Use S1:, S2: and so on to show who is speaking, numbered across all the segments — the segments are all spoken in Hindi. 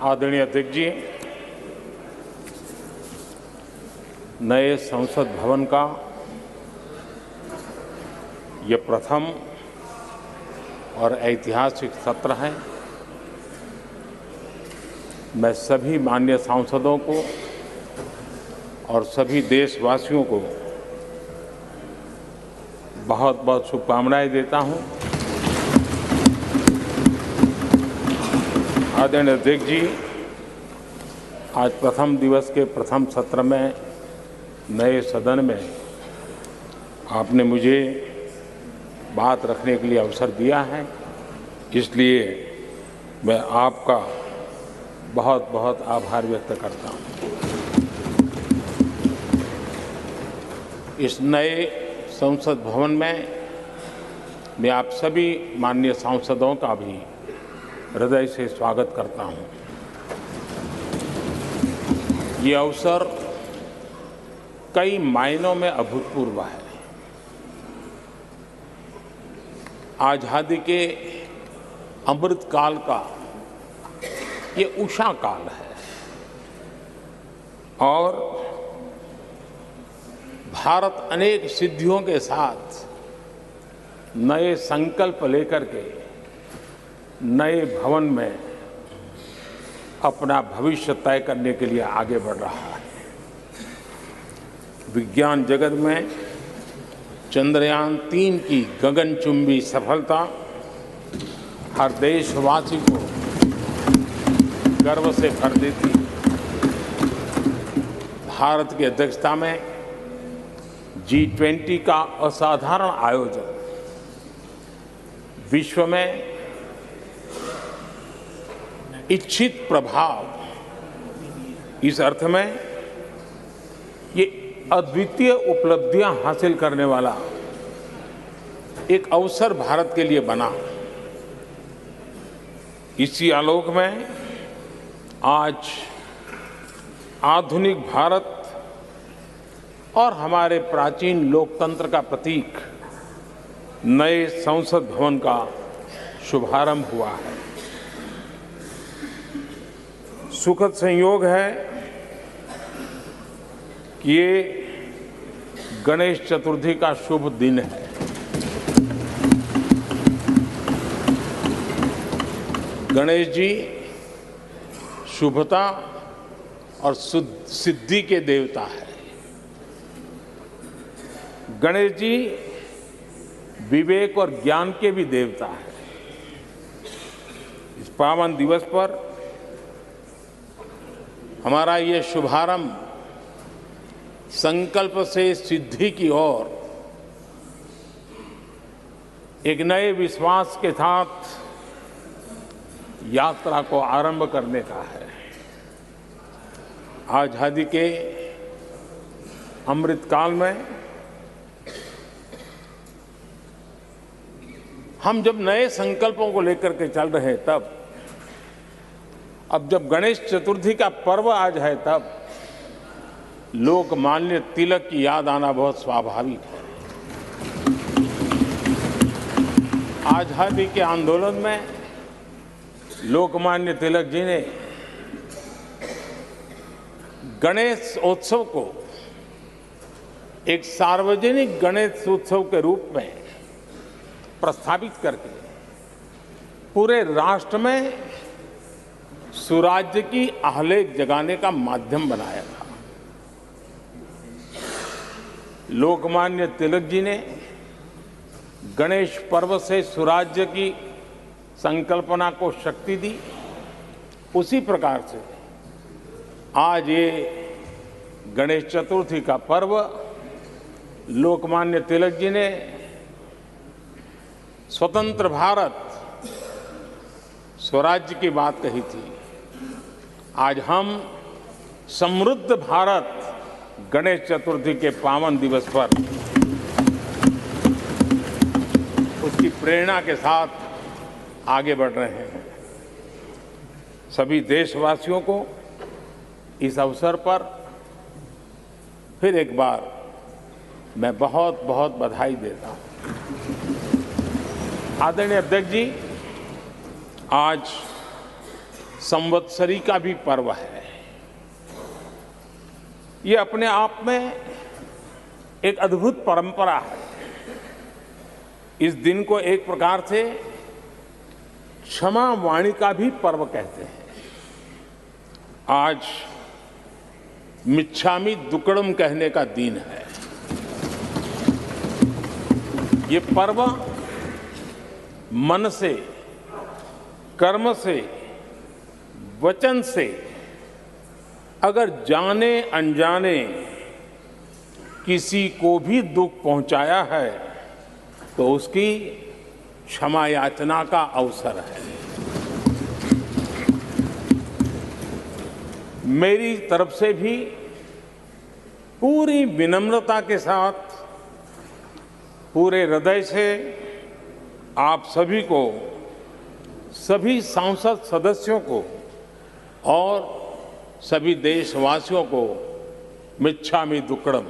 S1: आदरणीय अध्यक्ष जी, नए संसद भवन का ये प्रथम और ऐतिहासिक सत्र है। मैं सभी माननीय सांसदों को और सभी देशवासियों को बहुत बहुत शुभकामनाएं देता हूं। आदरणीय अध्यक्ष जी, आज प्रथम दिवस के प्रथम सत्र में नए सदन में आपने मुझे बात रखने के लिए अवसर दिया है, इसलिए मैं आपका बहुत बहुत आभार व्यक्त करता हूं। इस नए संसद भवन में मैं आप सभी माननीय सांसदों का भी हृदय से स्वागत करता हूं। ये अवसर कई मायनों में अभूतपूर्व है। आजादी के अमृत काल का ये उषा काल है और भारत अनेक सिद्धियों के साथ नए संकल्प लेकर के नए भवन में अपना भविष्य तय करने के लिए आगे बढ़ रहा है। विज्ञान जगत में चंद्रयान 3 की गगनचुंबी सफलता हर देशवासी को गर्व से भर देती। भारत की अध्यक्षता में G20 का असाधारण आयोजन विश्व में इच्छित प्रभाव, इस अर्थ में ये अद्वितीय उपलब्धियां हासिल करने वाला एक अवसर भारत के लिए बना। इसी आलोक में आज आधुनिक भारत और हमारे प्राचीन लोकतंत्र का प्रतीक नए संसद भवन का शुभारंभ हुआ है। सुखद संयोग है कि ये गणेश चतुर्थी का शुभ दिन है। गणेश जी शुभता और सिद्धि के देवता है। गणेश जी विवेक और ज्ञान के भी देवता है। इस पावन दिवस पर हमारा ये शुभारंभ संकल्प से सिद्धि की ओर एक नए विश्वास के साथ यात्रा को आरंभ करने का है। आजादी के अमृत काल में हम जब नए संकल्पों को लेकर के चल रहे हैं, तब अब जब गणेश चतुर्थी का पर्व आज है, तब लोकमान्य तिलक की याद आना बहुत स्वाभाविक है। आजादी के आंदोलन में लोकमान्य तिलक जी ने गणेश उत्सव को एक सार्वजनिक गणेश उत्सव के रूप में प्रस्तावित करके पूरे राष्ट्र में सुराज्य की आहलेख जगाने का माध्यम बनाया था। लोकमान्य तिलक जी ने गणेश पर्व से सुराज्य की संकल्पना को शक्ति दी। उसी प्रकार से आज ये गणेश चतुर्थी का पर्व लोकमान्य तिलक जी ने स्वतंत्र भारत स्वराज्य की बात कही थी। आज हम समृद्ध भारत गणेश चतुर्थी के पावन दिवस पर उसकी प्रेरणा के साथ आगे बढ़ रहे हैं। सभी देशवासियों को इस अवसर पर फिर एक बार मैं बहुत बहुत बधाई देता हूं। आदरणीय अध्यक्ष जी, आज संवत्सरी का भी पर्व है। ये अपने आप में एक अद्भुत परंपरा है। इस दिन को एक प्रकार से क्षमा वाणी का भी पर्व कहते हैं। आज मिच्छामि दुक्कड़म कहने का दिन है। ये पर्व मन से, कर्म से, वचन से अगर जाने अनजाने किसी को भी दुख पहुंचाया है तो उसकी क्षमा याचना का अवसर है। मेरी तरफ से भी पूरी विनम्रता के साथ, पूरे हृदय से आप सभी को, सभी सांसद सदस्यों को और सभी देशवासियों को मिच्छामि दुक्कड़म।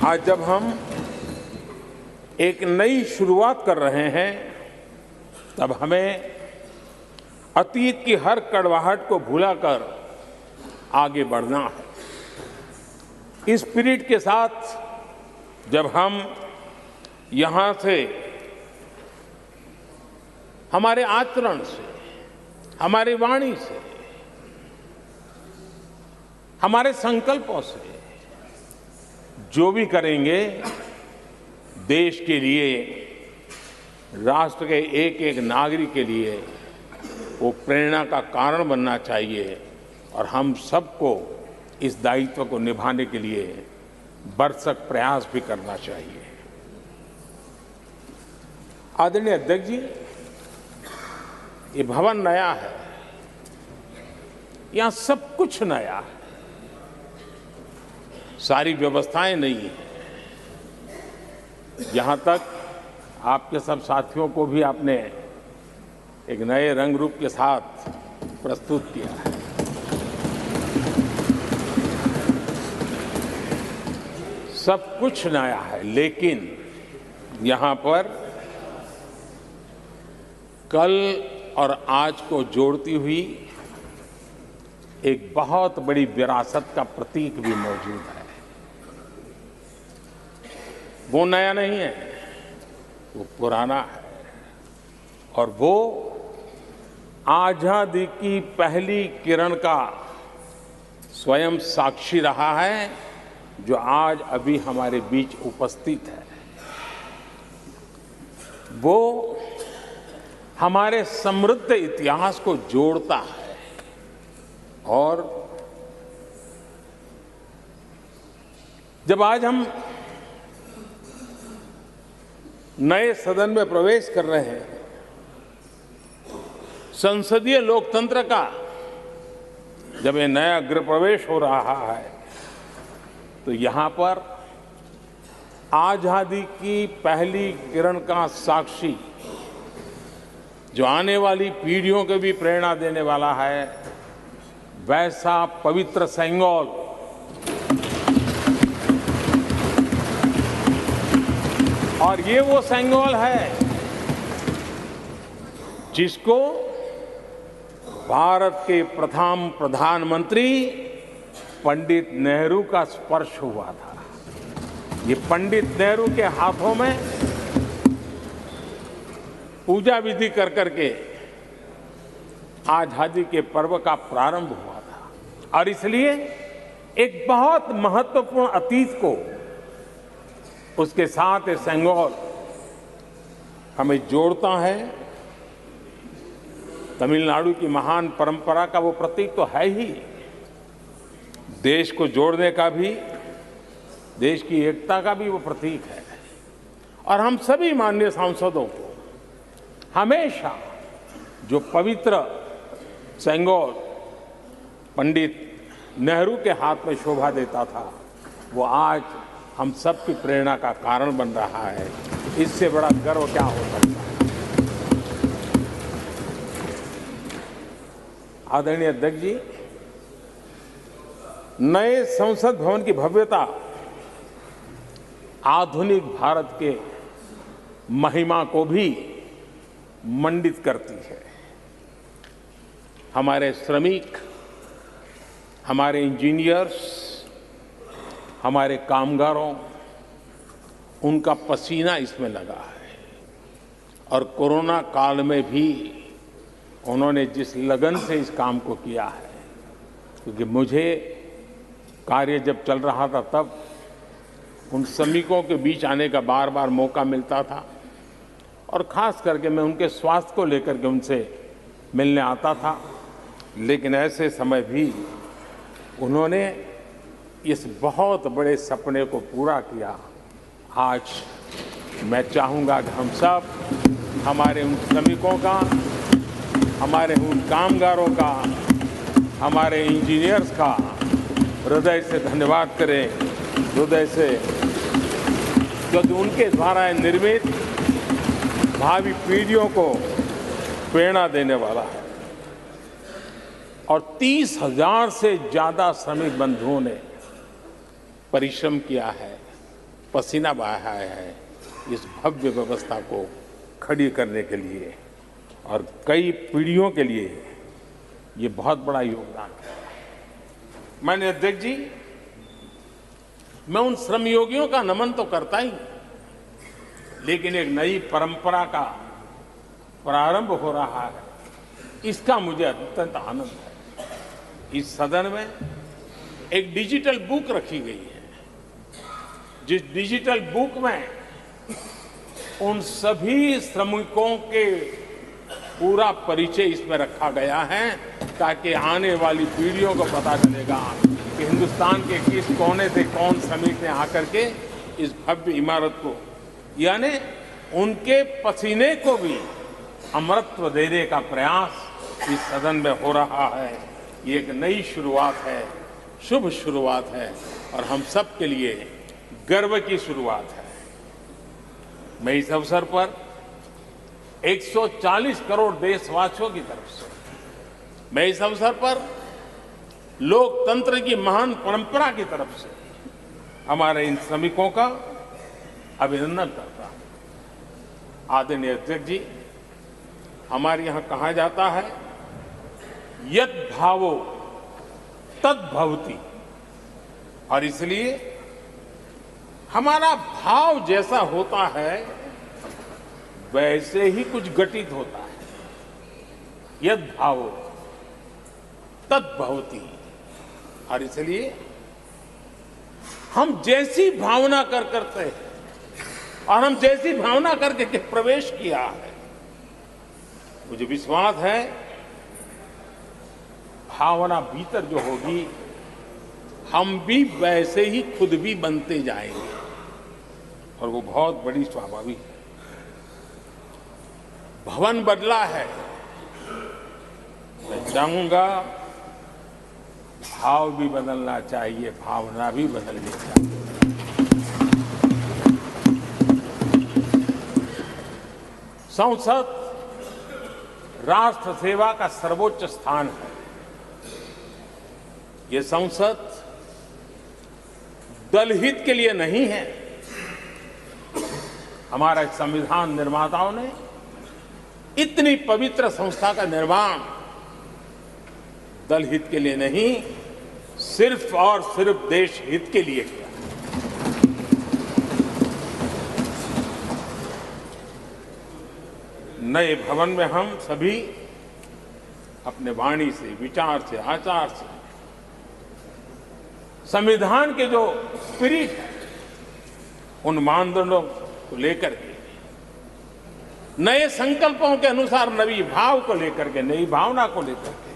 S1: आज जब हम एक नई शुरुआत कर रहे हैं तब हमें अतीत की हर कड़वाहट को भुलाकर आगे बढ़ना है। इस स्पिरिट के साथ जब हम यहां से, हमारे आचरण से, हमारी वाणी से, हमारे संकल्पों से जो भी करेंगे, देश के लिए, राष्ट्र के एक एक नागरिक के लिए वो प्रेरणा का कारण बनना चाहिए और हम सबको इस दायित्व को निभाने के लिए भरसक प्रयास भी करना चाहिए। आदरणीय अध्यक्ष जी, ये भवन नया है, यहां सब कुछ नया है, सारी व्यवस्थाएं नई हैं। यहां तक आपके सब साथियों को भी आपने एक नए रंग रूप के साथ प्रस्तुत किया है। सब कुछ नया है, लेकिन यहां पर कल और आज को जोड़ती हुई एक बहुत बड़ी विरासत का प्रतीक भी मौजूद है। वो नया नहीं है, वो पुराना है और वो आजादी की पहली किरण का स्वयं साक्षी रहा है, जो आज अभी हमारे बीच उपस्थित है। वो हमारे समृद्ध इतिहास को जोड़ता है और जब आज हम नए सदन में प्रवेश कर रहे हैं, संसदीय लोकतंत्र का जब ये नया गृह प्रवेश हो रहा है, तो यहां पर आजादी की पहली किरण का साक्षी, जो आने वाली पीढ़ियों को भी प्रेरणा देने वाला है, वैसा पवित्र सेंगोल और ये वो सेंगोल है जिसको भारत के प्रथम प्रधानमंत्री पंडित नेहरू का स्पर्श हुआ था। ये पंडित नेहरू के हाथों में पूजा विधि कर करके आजादी के पर्व का प्रारंभ हुआ था और इसलिए एक बहुत महत्वपूर्ण अतीत को उसके साथ ये सेंगोल हमें जोड़ता है। तमिलनाडु की महान परंपरा का वो प्रतीक तो है ही, देश को जोड़ने का भी, देश की एकता का भी वो प्रतीक है। और हम सभी माननीय सांसदों को हमेशा जो पवित्र सेंगोल पंडित नेहरू के हाथ में शोभा देता था, वो आज हम सब की प्रेरणा का कारण बन रहा है। इससे बड़ा गर्व क्या हो सकता है। आदरणीय अध्यक्ष जी, नए संसद भवन की भव्यता आधुनिक भारत के महिमा को भी मंडित करती है। हमारे श्रमिक, हमारे इंजीनियर्स, हमारे कामगारों, उनका पसीना इसमें लगा है और कोरोना काल में भी उन्होंने जिस लगन से इस काम को किया है, क्योंकि मुझे कार्य जब चल रहा था तब उन श्रमिकों के बीच आने का बार बार मौका मिलता था और खास करके मैं उनके स्वास्थ्य को लेकर के उनसे मिलने आता था। लेकिन ऐसे समय भी उन्होंने इस बहुत बड़े सपने को पूरा किया। आज मैं चाहूँगा कि हम सब हमारे उन श्रमिकों का, हमारे उन कामगारों का, हमारे इंजीनियर्स का हृदय से धन्यवाद करें, हृदय से, क्योंकि उनके द्वारा निर्मित भावी पीढ़ियों को प्रेरणा देने वाला है। और 30,000 से ज़्यादा श्रमिक बंधुओं ने परिश्रम किया है, पसीना बहाया है इस भव्य व्यवस्था को खड़ी करने के लिए, और कई पीढ़ियों के लिए ये बहुत बड़ा योगदान है। माननीय अध्यक्ष जी, मैं उन श्रमयोगियों का नमन तो करता ही, लेकिन एक नई परंपरा का प्रारंभ हो रहा है, इसका मुझे अत्यंत आनंद है। इस सदन में एक डिजिटल बुक रखी गई है, जिस डिजिटल बुक में उन सभी श्रमिकों के पूरा परिचय इसमें रखा गया है, ताकि आने वाली पीढ़ियों को पता चलेगा कि हिंदुस्तान के किस कोने से कौन श्रमिक ने आकर के इस भव्य इमारत को, यानी उनके पसीने को भी अमरत्व देने का प्रयास इस सदन में हो रहा है। ये एक नई शुरुआत है, शुभ शुरुआत है और हम सब के लिए गर्व की शुरुआत है। मैं इस अवसर पर 140 करोड़ देशवासियों की तरफ से, मैं इस अवसर पर लोकतंत्र की महान परंपरा की तरफ से हमारे इन श्रमिकों का अभिनंदन करता हूं। आदरणीय अध्यक्ष जी, हमारे यहां कहा जाता है, यत् भावो तद् भवति, और इसलिए हमारा भाव जैसा होता है वैसे ही कुछ घटित होता है। यद् भावो तद् भवति, और इसलिए हम जैसी भावना करते हैं और हम जैसी भावना करके प्रवेश किया है, मुझे विश्वास है भावना भीतर जो होगी हम भी वैसे ही खुद भी बनते जाएंगे, और वो बहुत बड़ी स्वाभाविक है। भवन बदला है, मैं चाहूंगा भाव भी बदलना चाहिए, भावना भी बदलनी चाहिए। संसद राष्ट्र सेवा का सर्वोच्च स्थान है। ये संसद दलहित के लिए नहीं है। हमारे संविधान निर्माताओं ने इतनी पवित्र संस्था का निर्माण दलहित के लिए नहीं, सिर्फ और सिर्फ देश हित के लिए किया। नए भवन में हम सभी अपने वाणी से, विचार से, आचार से संविधान के जो स्पिरिट है उन मानदंडों को लेकर के, नए संकल्पों के अनुसार नई भाव को लेकर के, नई भावना को लेकर के,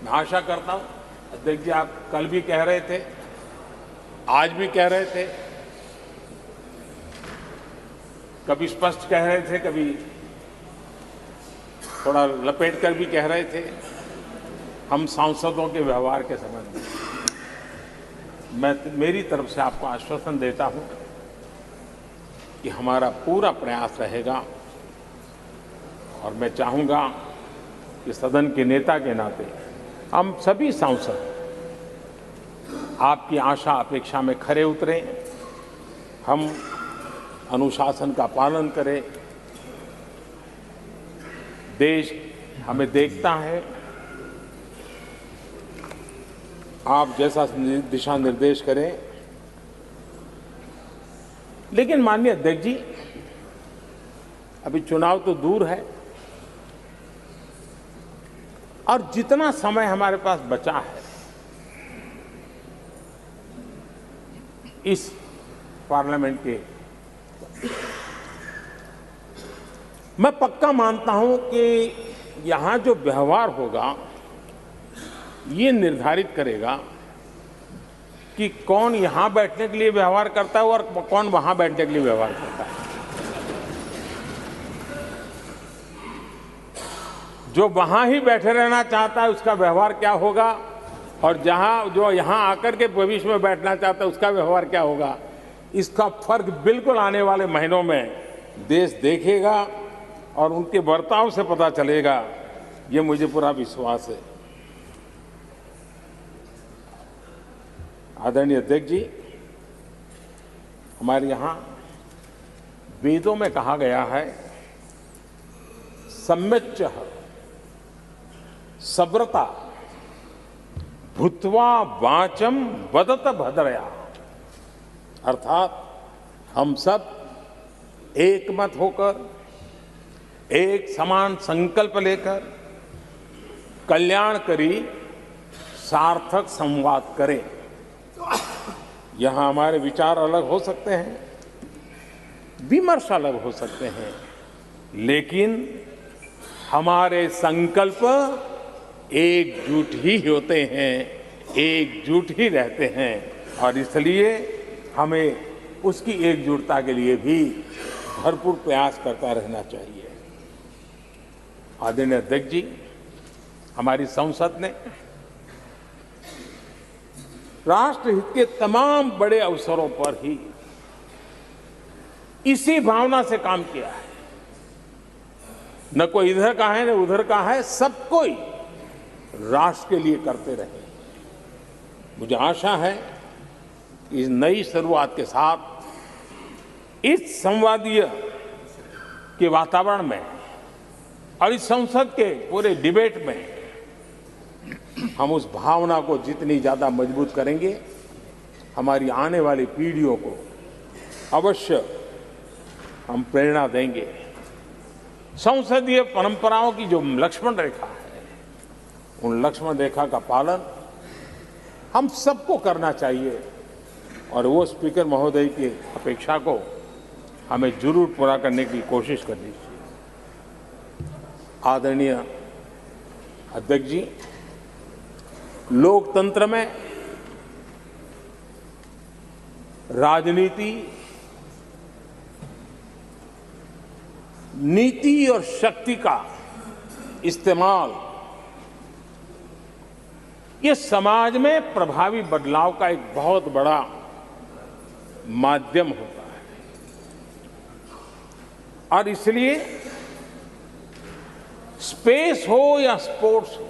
S1: मैं आशा करता हूं अध्यक्ष जी, आप कल भी कह रहे थे, आज भी कह रहे थे, कभी स्पष्ट कह रहे थे, कभी थोड़ा लपेट कर भी कह रहे थे, हम सांसदों के व्यवहार के संबंध में मैं मेरी तरफ से आपको आश्वासन देता हूं कि हमारा पूरा प्रयास रहेगा, और मैं चाहूंगा कि सदन के नेता के नाते हम सभी सांसद आपकी आशा अपेक्षा में खरे उतरें, हम अनुशासन का पालन करें, देश हमें देखता है, आप जैसा दिशा निर्देश करें। लेकिन माननीय अध्यक्ष जी, अभी चुनाव तो दूर है और जितना समय हमारे पास बचा है इस पार्लियामेंट के, मैं पक्का मानता हूं कि यहां जो व्यवहार होगा ये निर्धारित करेगा कि कौन यहां बैठने के लिए व्यवहार करता है और कौन वहां बैठने के लिए व्यवहार करता है। जो वहां ही बैठे रहना चाहता है उसका व्यवहार क्या होगा, और जो यहां आकर के भविष्य में बैठना चाहता है उसका व्यवहार क्या होगा, इसका फर्क बिल्कुल आने वाले महीनों में देश देखेगा और उनके बर्ताव से पता चलेगा, ये मुझे पूरा विश्वास है। आदरणीय अध्यक्ष जी, हमारे यहां वेदों में कहा गया है, सम्यच्च सब्रता भूत्वा वाचम वदत भद्रया, अर्थात हम सब एक मत होकर, एक समान संकल्प लेकर कल्याणकारी सार्थक संवाद करें। यहां हमारे विचार अलग हो सकते हैं, विमर्श अलग हो सकते हैं, लेकिन हमारे संकल्प एकजुट ही होते हैं, एकजुट ही रहते हैं, और इसलिए हमें उसकी एकजुटता के लिए भी भरपूर प्रयास करता रहना चाहिए। आदरणीय अध्यक्ष जी, हमारी संसद ने राष्ट्रहित के तमाम बड़े अवसरों पर ही इसी भावना से काम किया है। न कोई इधर का है न उधर का है, सब कोई राष्ट्र के लिए करते रहे। मुझे आशा है कि इस नई शुरुआत के साथ इस संवादीय के वातावरण में और इस संसद के पूरे डिबेट में हम उस भावना को जितनी ज्यादा मजबूत करेंगे, हमारी आने वाली पीढ़ियों को अवश्य हम प्रेरणा देंगे। संसदीय परंपराओं की जो लक्ष्मण रेखा है, उन लक्ष्मण रेखा का पालन हम सबको करना चाहिए, और वो स्पीकर महोदय की अपेक्षा को हमें जरूर पूरा करने की कोशिश करनी चाहिए। आदरणीय अध्यक्ष जी, लोकतंत्र में राजनीति, नीति और शक्ति का इस्तेमाल ये समाज में प्रभावी बदलाव का एक बहुत बड़ा माध्यम होता है, और इसलिए स्पेस हो या स्पोर्ट्स हो,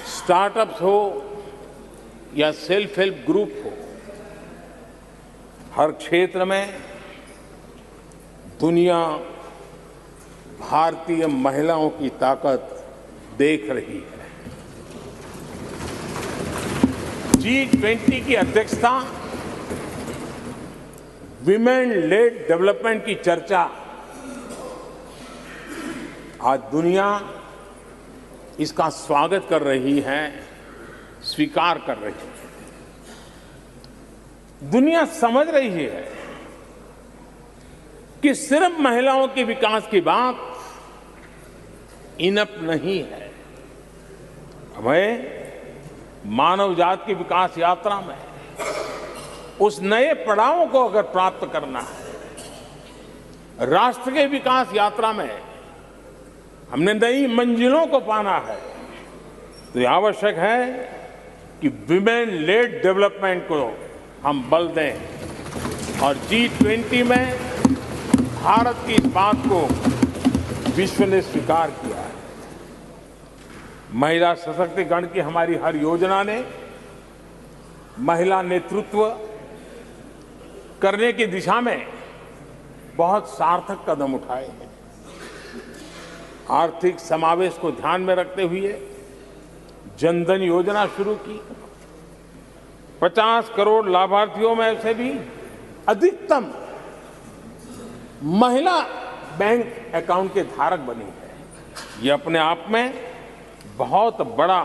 S1: स्टार्टअप्स हो या सेल्फ हेल्प ग्रुप हो, हर क्षेत्र में दुनिया भारतीय महिलाओं की ताकत देख रही है। G20 की अध्यक्षता, विमेन लेड डेवलपमेंट की चर्चा, आज दुनिया इसका स्वागत कर रही है, स्वीकार कर रही है। दुनिया समझ रही है कि सिर्फ महिलाओं के विकास की बात इनफ नहीं है। हमें मानव जाति की विकास यात्रा में उस नए पड़ावों को अगर प्राप्त करना है, राष्ट्र के विकास यात्रा में हमने नई मंजिलों को पाना है, तो यह आवश्यक है कि विमेन लेड डेवलपमेंट को हम बल दें, और G20 में भारत की इस बात को विश्व ने स्वीकार किया है। महिला सशक्तिकरण की हमारी हर योजना ने महिला नेतृत्व करने की दिशा में बहुत सार्थक कदम उठाए हैं। आर्थिक समावेश को ध्यान में रखते हुए जनधन योजना शुरू की। 50 करोड़ लाभार्थियों में से भी अधिकतम महिला बैंक अकाउंट के धारक बनी है। ये अपने आप में बहुत बड़ा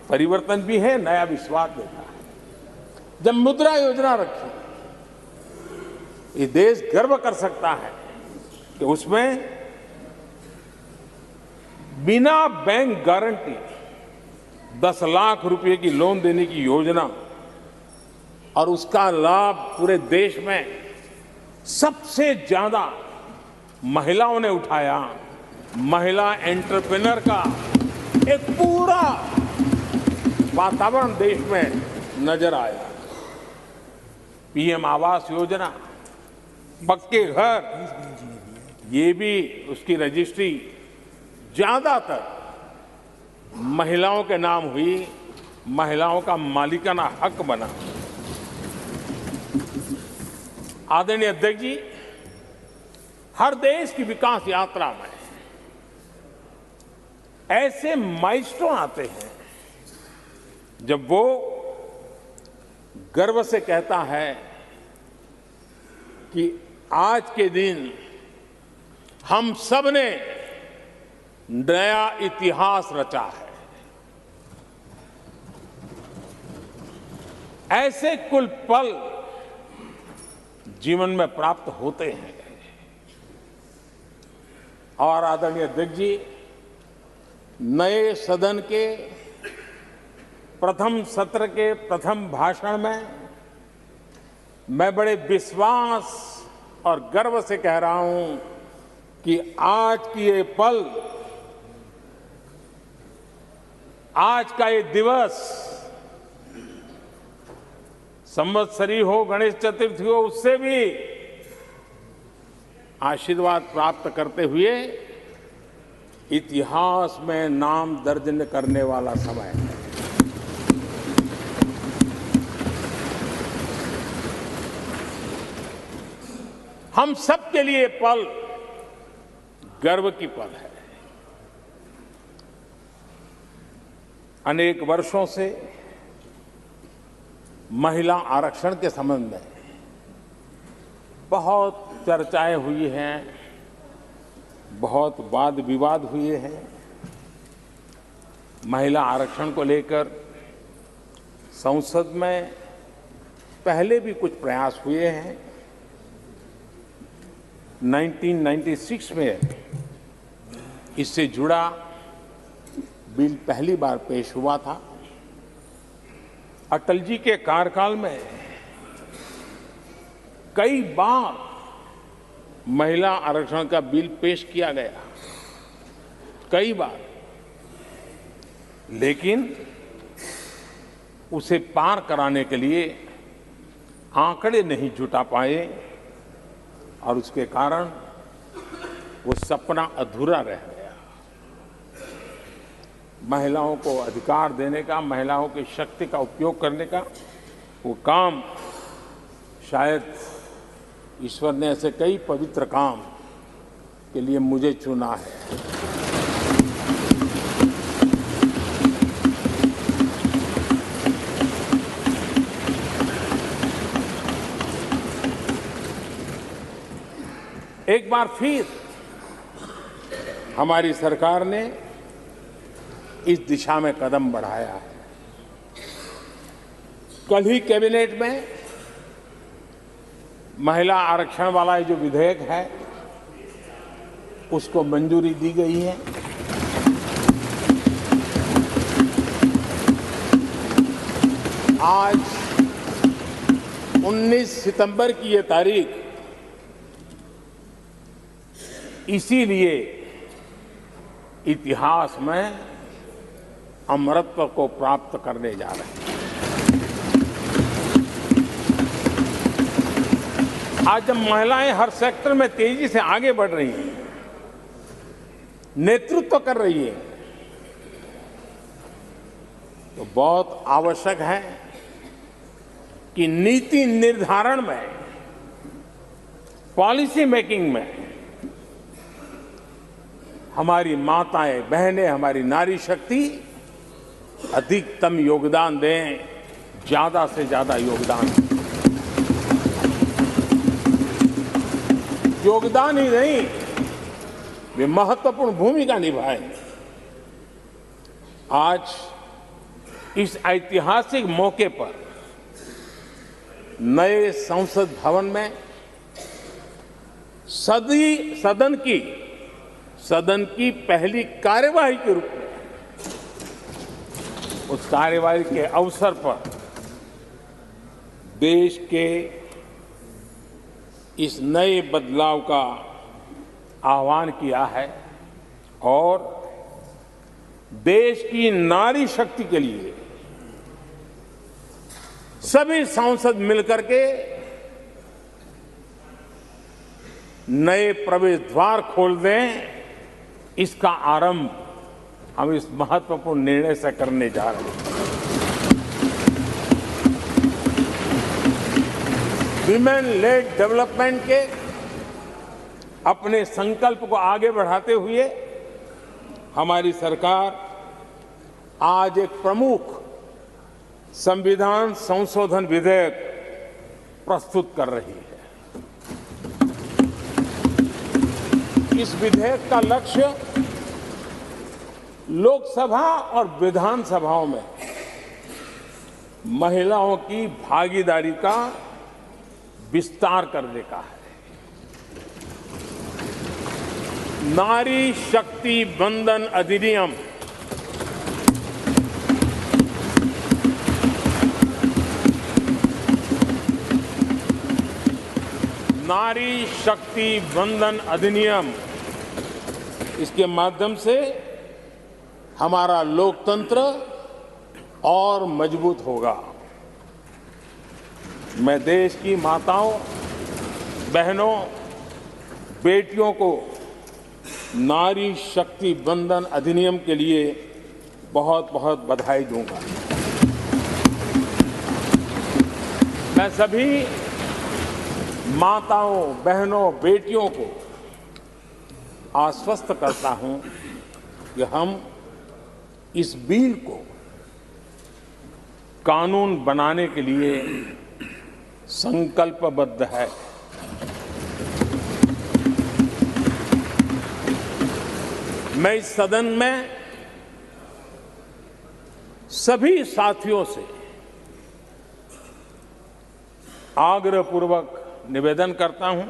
S1: परिवर्तन भी है, नया विश्वास देता है। जब मुद्रा योजना रखी, ये देश गर्व कर सकता है कि उसमें बिना बैंक गारंटी 10 लाख रुपए की लोन देने की योजना, और उसका लाभ पूरे देश में सबसे ज्यादा महिलाओं ने उठाया। महिला एंटरप्रेन्योर का एक पूरा वातावरण देश में नजर आया। पीएम आवास योजना, पक्के घर, ये भी उसकी रजिस्ट्री ज्यादातर महिलाओं के नाम हुई, महिलाओं का मालिकाना हक बना। आदरणीय अध्यक्ष जी, हर देश की विकास यात्रा में ऐसे माइलस्टोन आते हैं जब वो गर्व से कहता है कि आज के दिन हम सब ने नया इतिहास रचा है। ऐसे कुल पल जीवन में प्राप्त होते हैं। और आदरणीय अध्यक्ष जी, नए सदन के प्रथम सत्र के प्रथम भाषण में मैं बड़े विश्वास और गर्व से कह रहा हूं कि आज की ये पल, आज का ये दिवस, संवत्सरी हो, गणेश चतुर्थी हो, उससे भी आशीर्वाद प्राप्त करते हुए इतिहास में नाम दर्ज करने वाला समय है। हम सब के लिए पल गर्व की पल है। अनेक वर्षों से महिला आरक्षण के संबंध में बहुत चर्चाएं हुई हैं, बहुत वाद विवाद हुए हैं। महिला आरक्षण को लेकर संसद में पहले भी कुछ प्रयास हुए हैं। 1996 में इससे जुड़ा बिल पहली बार पेश हुआ था। अटल जी के कार्यकाल में कई बार महिला आरक्षण का बिल पेश किया गया, कई बार, लेकिन उसे पार कराने के लिए आंकड़े नहीं जुटा पाए और उसके कारण वो सपना अधूरा रह गया। महिलाओं को अधिकार देने का, महिलाओं की शक्ति का उपयोग करने का वो काम, शायद ईश्वर ने ऐसे कई पवित्र काम के लिए मुझे चुना है। एक बार फिर हमारी सरकार ने इस दिशा में कदम बढ़ाया है। कल ही कैबिनेट में महिला आरक्षण वाला जो विधेयक है उसको मंजूरी दी गई है। आज 19 सितंबर की ये तारीख इसीलिए इतिहास में अमरत्व को प्राप्त करने जा रहे हैं। आज जब महिलाएं हर सेक्टर में तेजी से आगे बढ़ रही हैं, नेतृत्व कर रही है, तो बहुत आवश्यक है कि नीति निर्धारण में, पॉलिसी मेकिंग में हमारी माताएं, बहनें, हमारी नारी शक्ति अधिकतम योगदान दें, ज्यादा से ज्यादा योगदान दें। योगदान ही नहीं, वे महत्वपूर्ण भूमिका निभाएं। आज इस ऐतिहासिक मौके पर नए संसद भवन में सदन की पहली कार्यवाही के रूप में उस कार्यवाही के अवसर पर देश के इस नए बदलाव का आह्वान किया है और देश की नारी शक्ति के लिए सभी सांसद मिलकर के नए प्रवेश द्वार खोल दें, इसका आरंभ हम इस महत्वपूर्ण निर्णय से करने जा रहे हैं। विमेन लेड डेवलपमेंट के अपने संकल्प को आगे बढ़ाते हुए हमारी सरकार आज एक प्रमुख संविधान संशोधन विधेयक प्रस्तुत कर रही है। इस विधेयक का लक्ष्य लोकसभा और विधानसभाओं में महिलाओं की भागीदारी का विस्तार करने का है। नारी शक्ति वंदन अधिनियम नारी शक्ति वंदन अधिनियम, इसके माध्यम से हमारा लोकतंत्र और मजबूत होगा। मैं देश की माताओं, बहनों, बेटियों को नारी शक्ति वंदन अधिनियम के लिए बहुत बहुत बधाई दूंगा। मैं सभी माताओं, बहनों, बेटियों को आश्वस्त करता हूं कि हम इस बिल को कानून बनाने के लिए संकल्पबद्ध है। मैं इस सदन में सभी साथियों से आग्रहपूर्वक निवेदन करता हूं,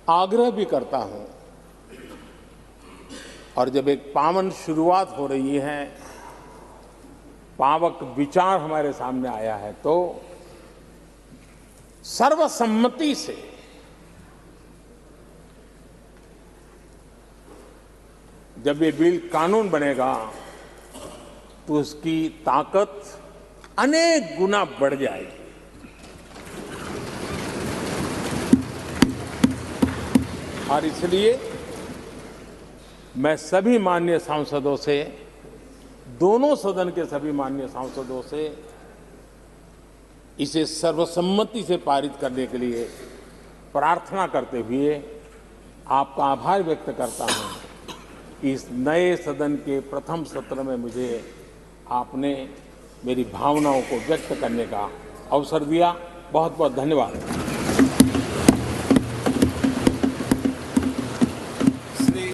S1: आग्रह भी करता हूं, और जब एक पावन शुरुआत हो रही है, पावक विचार हमारे सामने आया है, तो सर्वसम्मति से जब ये बिल कानून बनेगा तो उसकी ताकत अनेक गुना बढ़ जाएगी। और इसलिए मैं सभी माननीय सांसदों से, दोनों सदन के सभी माननीय सांसदों से इसे सर्वसम्मति से पारित करने के लिए प्रार्थना करते हुए आपका आभार व्यक्त करता हूं कि इस नए सदन के प्रथम सत्र में मुझे आपने मेरी भावनाओं को व्यक्त करने का अवसर दिया। बहुत बहुत धन्यवाद।